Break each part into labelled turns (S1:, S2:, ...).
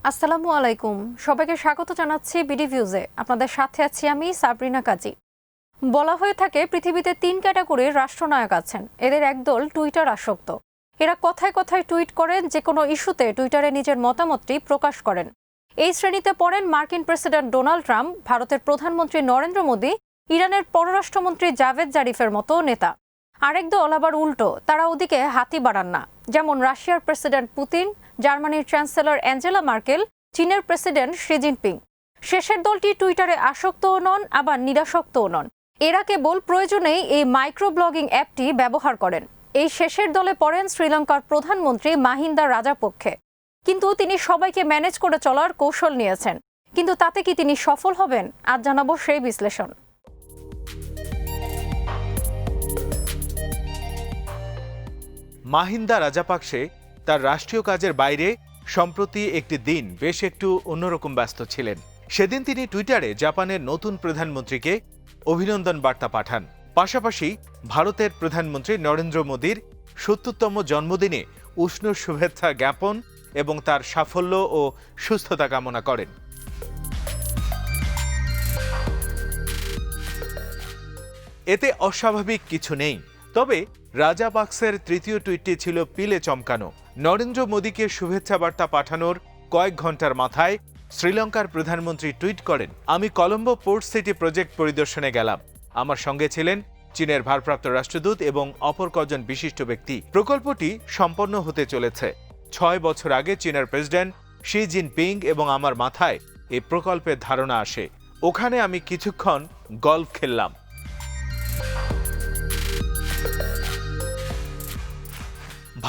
S1: আসসালামু আলাইকুম, সবাইকে স্বাগত জানাচ্ছি বিডি ভিউজে। আপনাদের সাথে আছি আমি সাবরিনা কাজী। বলা হয়ে থাকে পৃথিবীতে 3 ক্যাটাগরির রাষ্ট্রনায়ক আছেন। এদের একদল টুইটার আসক্ত। এরা কথায় কথায় টুইট করেন, যে কোনো ইস্যুতে টুইটারে নিজের মতামতটি প্রকাশ করেন। এই শ্রেণীতে পড়েন মার্কিন প্রেসিডেন্ট ডোনাল্ড ট্রাম্প, ভারতের প্রধানমন্ত্রী নরেন্দ্র মোদী, ইরানের পররাষ্ট্রমন্ত্রী জাভেদ জারিফের মতো নেতা। আরেক দল আবার উল্টো, তারা ওদিকে হাতি বাড়ান না, যেমন রাশিয়ার প্রেসিডেন্ট পুতিন, জার্মানির চ্যান্সেলর অ্যাঞ্জেলা মার্কেল, চীনের প্রেসিডেন্ট শি জিনপিং। শেষের দলটি টুইটারে আসক্তও নন, আবার নিরাসক্তও নন। এরা কেবল প্রয়োজনেই এই মাইক্রো ব্লগিং অ্যাপটি ব্যবহার করেন। এই শেষের দলে পড়েন শ্রীলঙ্কার প্রধানমন্ত্রী মাহিন্দা রাজাপক্ষে। কিন্তু তিনি সবাইকে ম্যানেজ করে চলার কৌশল নিয়েছেন। কিন্তু তাতে কি তিনি সফল হবেন? আজ জানাবো সেই বিশ্লেষণ।
S2: মাহিন্দা রাজাপাকসে তার রাষ্ট্রীয় কাজের বাইরে সম্প্রতি একটি দিন বেশ একটু অন্যরকম ব্যস্ত ছিলেন। সেদিন তিনি টুইটারে জাপানের নতুন প্রধানমন্ত্রীকে অভিনন্দন বার্তা পাঠান। পাশাপাশি ভারতের প্রধানমন্ত্রী নরেন্দ্র মোদীর ৭০তম জন্মদিনে উষ্ণ শুভেচ্ছা জ্ঞাপন এবং তার সাফল্য ও সুস্থতা কামনা করেন। এতে অস্বাভাবিক কিছু নেই, তবে রাজাপাকসের তৃতীয় টুইটটি ছিল পিলে চমকানো। নরেন্দ্র মোদীকে শুভেচ্ছা বার্তা পাঠানোর কয়েক ঘন্টার মাথায় শ্রীলঙ্কার প্রধানমন্ত্রী টুইট করেন, আমি কলম্বো পোর্ট সিটি প্রজেক্ট পরিদর্শনে গেলাম। আমার সঙ্গে ছিলেন চীনের ভারপ্রাপ্ত রাষ্ট্রদূত এবং অপর কজন বিশিষ্ট ব্যক্তি। প্রকল্পটি সম্পন্ন হতে চলেছে। 6 বছর আগে চীনের প্রেসিডেন্ট শি জিনপিং এবং আমার মাথায় এই প্রকল্পের ধারণা আসে। ওখানে আমি কিছুক্ষণ গলফ খেললাম।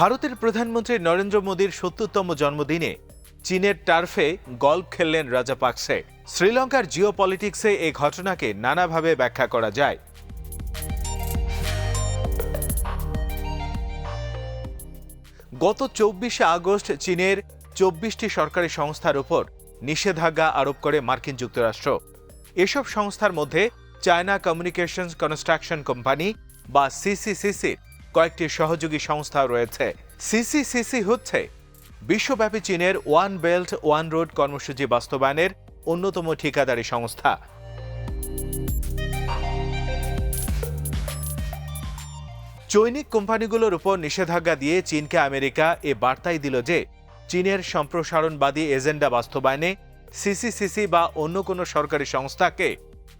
S2: ভারতের প্রধানমন্ত্রী নরেন্দ্র মোদীর ৭০তম জন্মদিনে চীনের টার্ফে গলফ খেললেন রাজাপাকসে। শ্রীলঙ্কার জিওপলিটিক্সে এই ঘটনাকে নানাভাবে ব্যাখ্যা করা যায়। গত ২৪শে আগস্ট চীনের ২৪টি সরকারি সংস্থার উপর নিষেধাজ্ঞা আরোপ করে মার্কিন যুক্তরাষ্ট্র। এসব সংস্থার মধ্যে চায়না কমিউনিকেশনস কনস্ট্রাকশন কোম্পানি বা সিসিসিসির কয়েকটি সহযোগী সংস্থা রয়েছে। সিসিসিসি হচ্ছে বিশ্বব্যাপী চীনের ওয়ান বেল্ট ওয়ান রোড কর্মসূচি বাস্তবায়নের অন্যতম ঠিকাদারি সংস্থা। চৈনিক কোম্পানিগুলোর উপর নিষেধাজ্ঞা দিয়ে চীনকে আমেরিকা এ বার্তাই দিল যে চীনের সম্প্রসারণবাদী এজেন্ডা বাস্তবায়নে সিসিসিসি বা অন্য কোনো সরকারি সংস্থাকে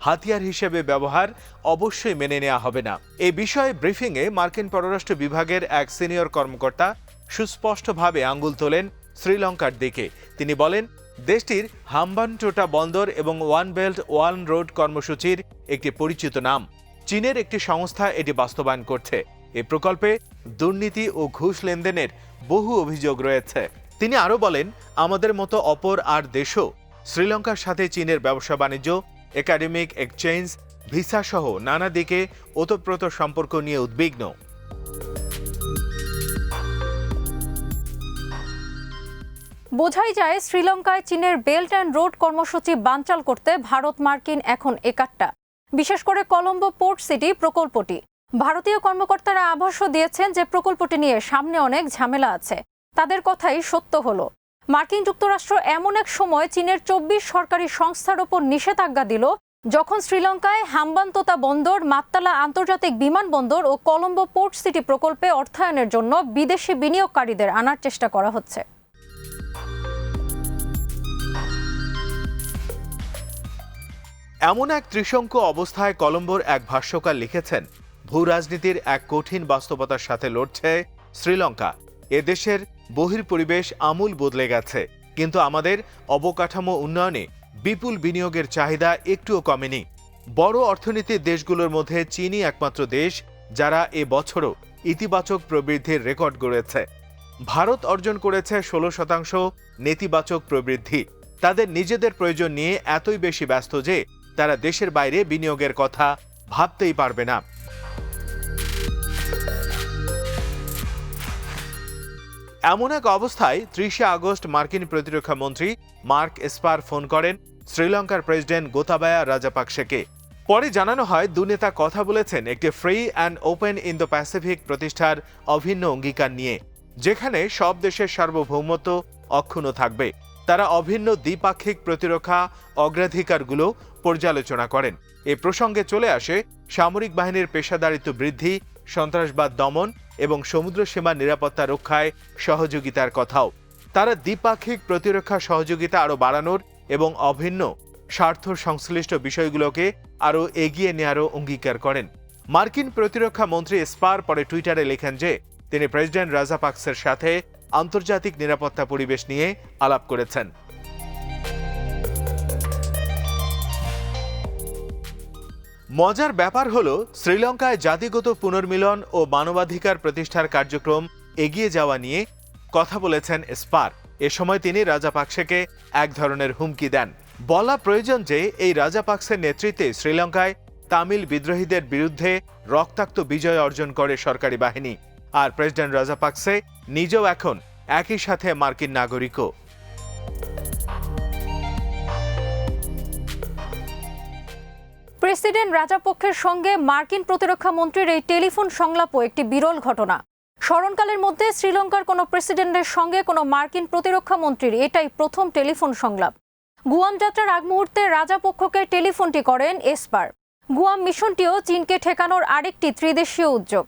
S2: হাতিয়ার হিসেবে ব্যবহার অবশ্যই মেনে নেওয়া হবে না। এই বিষয়ে ব্রিফিংয়ে মার্কিন পররাষ্ট্র বিভাগের এক সিনিয়র কর্মকর্তা সুস্পষ্টভাবে আঙ্গুল তোলেন শ্রীলঙ্কার দিকে। তিনি বলেন, দেশটির হাম্বানটোটা বন্দর এবং ওয়ান বেল্ট ওয়ান রোড কর্মসূচির একটি পরিচিত নাম। চীনের একটি সংস্থা এটি বাস্তবায়ন করছে। এই প্রকল্পে দুর্নীতি ও ঘুষ লেনদেনের বহু অভিযোগ রয়েছে। তিনি আরও বলেন, আমাদের মতো অপর আর দেশও শ্রীলঙ্কার সাথে চীনের ব্যবসা বাণিজ্য, একাডেমিক এক্সচেঞ্জ, ভিসা সহ নানা দিকে ওতপ্রোত সম্পর্ক নিয়ে উদ্বিগ্ন।
S1: বোঝাই যায় শ্রীলঙ্কায় চীনের বেল্ট অ্যান্ড রোড কর্মসূচি বানচাল করতে ভারত মার্কিন এখন একাট্টা। বিশেষ করে কলম্বো পোর্ট সিটি প্রকল্পটি। ভারতীয় কর্মকর্তারা আভাসও দিয়েছেন যে প্রকল্পটি নিয়ে সামনে অনেক ঝামেলা আছে। তাদের কথাই সত্য হলো। মার্কিন যুক্তরাষ্ট্র এমন এক সময় চীনের ২৪ সরকারি সংস্থার ওপর নিষেধাজ্ঞা দিল, যখন শ্রীলঙ্কায় হাম্বানটোটা বন্দর, মাত্তালা আন্তর্জাতিক বিমানবন্দর ও কলম্বো পোর্ট সিটি প্রকল্পে অর্থায়নের জন্য বিদেশি বিনিয়োগকারীদের আনার চেষ্টা করা হচ্ছে।
S2: এমন এক ত্রিশঙ্কু অবস্থায় কলম্বোর এক ভাষ্যকার লিখেছেন, ভূ রাজনীতির এক কঠিন বাস্তবতার সাথে লড়ছে শ্রীলঙ্কা। এদেশের বহির্পরিবেশ আমূল বদলে গেছে, কিন্তু আমাদের অবকাঠামো উন্নয়নে বিপুল বিনিয়োগের চাহিদা একটুও কমেনি। বড় অর্থনীতির দেশগুলোর মধ্যে চীনই একমাত্র দেশ যারা এ বছরও ইতিবাচক প্রবৃদ্ধির রেকর্ড গড়েছে। ভারত অর্জন করেছে 16% নেতিবাচক প্রবৃদ্ধি। তাদের নিজেদের প্রয়োজন নিয়ে এতই বেশি ব্যস্ত যে তারা দেশের বাইরে বিনিয়োগের কথা ভাবতেই পারবে না। এমন এক অবস্থায় ৩০শে আগস্ট মার্কিন প্রতিরক্ষা মন্ত্রী মার্ক এসপার ফোন করেন শ্রীলঙ্কার প্রেসিডেন্ট গোতাবায়া রাজাপাকসেকে। পরে জানানো হয়, দুনেতা কথা বলেছেন একটি free and open Indo Pacific প্রতিষ্ঠার অভিন্ন অঙ্গীকার নিয়ে, যেখানে সব দেশের সার্বভৌমত্ব অক্ষুণ্ণ থাকবে। তারা অভিন্ন দ্বিপাক্ষিক প্রতিরক্ষা অগ্রাধিকারগুলো পর্যালোচনা করেন। এ প্রসঙ্গে চলে আসে সামরিক বাহিনীর পেশাদারিত্ব বৃদ্ধি, সন্ত্রাসবাদ দমন এবং সমুদ্র সীমার নিরাপত্তা রক্ষায় সহযোগিতার কথাও। তারা দ্বিপাক্ষিক প্রতিরক্ষা সহযোগিতা আরও বাড়ানোর এবং অভিন্ন স্বার্থ সংশ্লিষ্ট বিষয়গুলোকে আরও এগিয়ে নেওয়ারও অঙ্গীকার করেন। মার্কিন প্রতিরক্ষা মন্ত্রী এসপার পরে টুইটারে লেখেন যে তিনি প্রেসিডেন্ট রাজাপাকসের সাথে আন্তর্জাতিক নিরাপত্তা পরিবেশ নিয়ে আলাপ করেছেন। মজার ব্যাপার হলো, শ্রীলঙ্কায় জাতিগত পুনর্মিলন ও মানবাধিকার প্রতিষ্ঠার কার্যক্রম এগিয়ে যাওয়া নিয়ে কথা বলেছেন এসপার। এ সময় তিনি রাজাপাকসেকে এক ধরনের হুমকি দেন। বলা প্রয়োজন যে এই রাজাপাকসের নেতৃত্বে শ্রীলঙ্কায় তামিল বিদ্রোহীদের বিরুদ্ধে রক্তাক্ত বিজয় অর্জন করে সরকারি বাহিনী, আর প্রেসিডেন্ট রাজাপাকসে নিজেও এখন একই সাথে মার্কিন নাগরিকও।
S1: প্রেসিডেন্ট রাজাপক্ষের সঙ্গে মার্কিন প্রতিরক্ষা মন্ত্রীর এই টেলিফোন সংলাপও একটি বিরল ঘটনা। স্মরণকালের মধ্যে শ্রীলঙ্কার কোনো প্রেসিডেন্টের সঙ্গে কোনো মার্কিন প্রতিরক্ষা মন্ত্রীর এটাই প্রথম টেলিফোন সংলাপ। গুয়াম যাত্রার আগ মুহূর্তে রাজাপক্ষকে টেলিফোনটি করেন এসপার। গুয়াম মিশনটিও চীনকে ঠেকানোর আরেকটি ত্রিদেশীয় উদ্যোগ।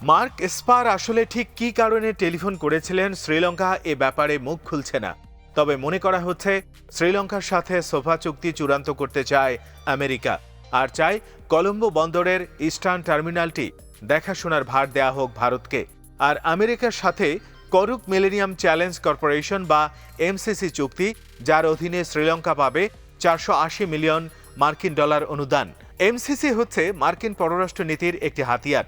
S2: মার্ক এসপার আসলে ঠিক কী কারণে টেলিফোন করেছিলেন শ্রীলঙ্কা এ ব্যাপারে মুখ খুলছে না। তবে মনে করা হচ্ছে শ্রীলঙ্কার সাথে সোফা চুক্তি চূড়ান্ত করতে চায় আমেরিকা, আর চায় কলম্বো বন্দরের ইস্টার্ন টার্মিনালটি দেখাশোনার ভার দেয়া হোক ভারতকে। আর আমেরিকার সাথে করুক মিলেনিয়াম চ্যালেঞ্জ কর্পোরেশন বা এমসিসি চুক্তি, যার অধীনে শ্রীলঙ্কা পাবে 480 মিলিয়ন মার্কিন ডলার অনুদান। এমসিসি হচ্ছে মার্কিন পররাষ্ট্র নীতির একটি হাতিয়ার।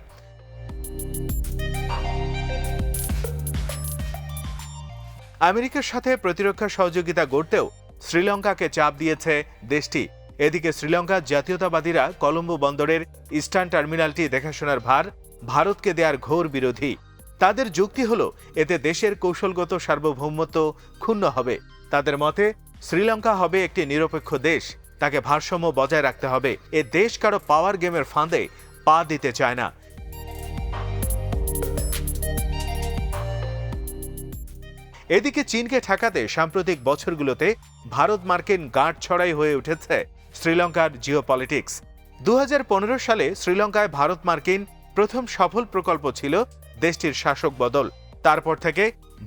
S2: আমেরিকার সাথে প্রতিরক্ষা সহযোগিতা গড়তেও শ্রীলঙ্কাকে চাপ দিয়েছে দেশটি। এদিকে শ্রীলঙ্কার জাতীয়তাবাদীরা কলম্বো বন্দরের ইস্টার্ন টার্মিনালটি দেখাশোনার ভার ভারতকে দেওয়ার ঘোর বিরোধী। তাদের যুক্তি হলো, এতে দেশের কৌশলগত সার্বভৌমত্ব ক্ষুণ্ণ হবে। তাদের মতে শ্রীলঙ্কা হবে একটি নিরপেক্ষ দেশ, তাকে ভারসাম্য বজায় রাখতে হবে। এ দেশ কারো পাওয়ার গেমের ফাঁদে পা দিতে চায় না। এদিকে চীনকে ঠেকাতে সাম্প্রতিক বছরগুলোতে ভারত মার্কিন গাঁটছড়াই হয়ে উঠেছে শ্রীলঙ্কার জিওপলিটিক্স। 2015 সালে শ্রীলঙ্কায় ভারত মার্কিন প্রথম সফল প্রকল্প ছিল দেশটির শাসক বদল। তারপর থেকে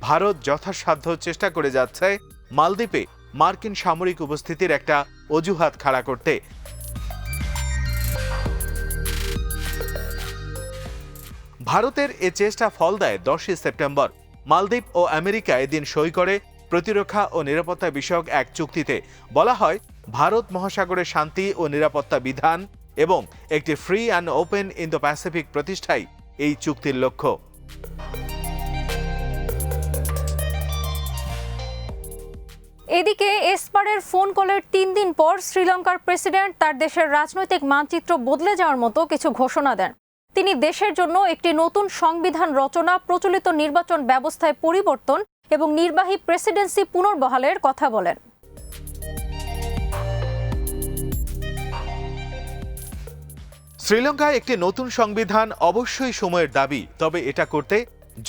S2: ভারত যথাসাধ্য চেষ্টা করে যাচ্ছে মালদ্বীপে মার্কিন সামরিক উপস্থিতির একটা অজুহাত খাড়া করতে। ভারতের এ চেষ্টা ফল দেয় 10 সেপ্টেম্বর। মালদ্বীপ ও আমেরিকা এদিন সই করে প্রতিরক্ষা ও নিরাপত্তা বিষয়ক এক চুক্তিতে। বলা হয়, ভারত মহাসাগরে শান্তি ও নিরাপত্তা বিধান এবং একটি free and open Indo Pacific প্রতিষ্ঠাই এই চুক্তির লক্ষ্য।
S1: এদিকে এসপারের ফোন কলের 3 দিন পর শ্রীলঙ্কার প্রেসিডেন্ট তার দেশের রাজনৈতিক মানচিত্র বদলে যাওয়ার মতো কিছু ঘোষণা দেন। তিনি দেশের জন্য একটি নতুন সংবিধান রচনা, প্রচলিত নির্বাচন ব্যবস্থায় পরিবর্তন এবং নির্বাহী প্রেসিডেন্সি পুনর্বহালের কথা বলেন।
S2: শ্রীলঙ্কায় একটি নতুন সংবিধান অবশ্যই সময়ের দাবি, তবে এটা করতে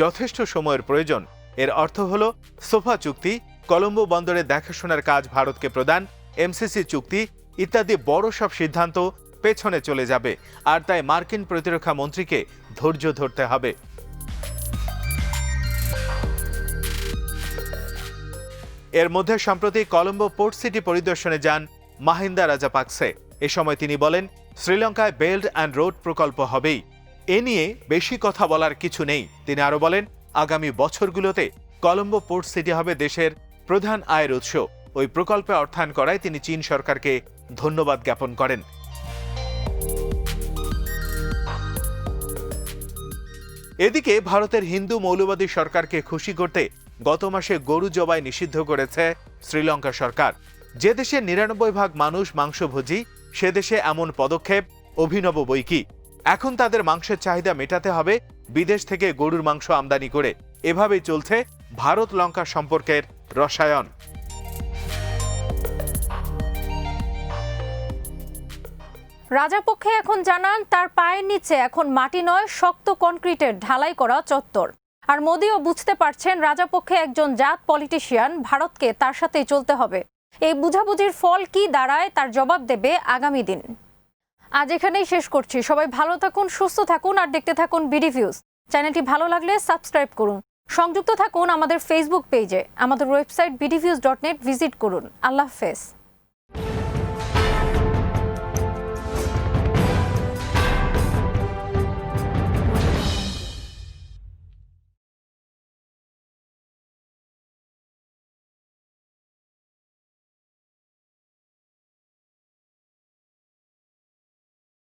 S2: যথেষ্ট সময়ের প্রয়োজন। এর অর্থ হলো সোফা চুক্তি, কলম্বো বন্দরে দেখাশোনার কাজ ভারতকে প্রদান, এমসিসি চুক্তি ইত্যাদি বড় সব সিদ্ধান্ত পেছনে চলে যাবে। আর তাই মার্কিন প্রতিরক্ষা মন্ত্রীকে ধৈর্য ধরতে হবে। এর মধ্যে সম্প্রতি কলম্বো পোর্ট সিটি পরিদর্শনে যান মাহিন্দা রাজাপাকসে। এ সময় তিনি বলেন, শ্রীলঙ্কায় বেল্ট অ্যান্ড রোড প্রকল্প হবেই, এ নিয়ে বেশি কথা বলার কিছু নেই। তিনি আরো বলেন, আগামী বছরগুলোতে কলম্বো পোর্ট সিটি হবে দেশের প্রধান আয়ের উৎস। ওই প্রকল্পে অর্থায়ন করায় তিনি চীন সরকারকে ধন্যবাদ জ্ঞাপন করেন। এদিকে ভারতের হিন্দু মৌলবাদী সরকারকে খুশি করতে গত মাসে গরু জবাই নিষিদ্ধ করেছে শ্রীলঙ্কা সরকার। যে দেশে 99% মানুষ মাংসভোজী, সে দেশে এমন পদক্ষেপ অভিনব বৈকি। এখন তাদের মাংসের চাহিদা মেটাতে হবে বিদেশ থেকে গরুর মাংস আমদানি করে। এভাবেই চলছে ভারত লঙ্কা সম্পর্কের রসায়ন।
S1: রাজাপক্ষে এখন জানান তার পায়ের নিচে এখন মাটি নয়, শক্ত কনক্রিটের ঢালাই করা চত্বর। আর মোদিও বুঝতে পারছেন রাজাপক্ষে একজন জাত পলিটিশিয়ান, ভারতকে তার সাথেই চলতে হবে। এই বুঝাবুঝির ফল কি দাঁড়ায় তার জবাব দেবে আগামী দিন। আজ এখানেই শেষ করছি। সবাই ভালো থাকুন, সুস্থ থাকুন আর দেখতে থাকুন বিডি ভিউজ। চ্যানেলটি ভালো লাগলে সাবস্ক্রাইব করুন। সংযুক্ত থাকুন আমাদের ফেসবুক পেজে। আমাদের ওয়েবসাইট bdviews.net ভিজিট করুন। আল্লাহ হাফেজ।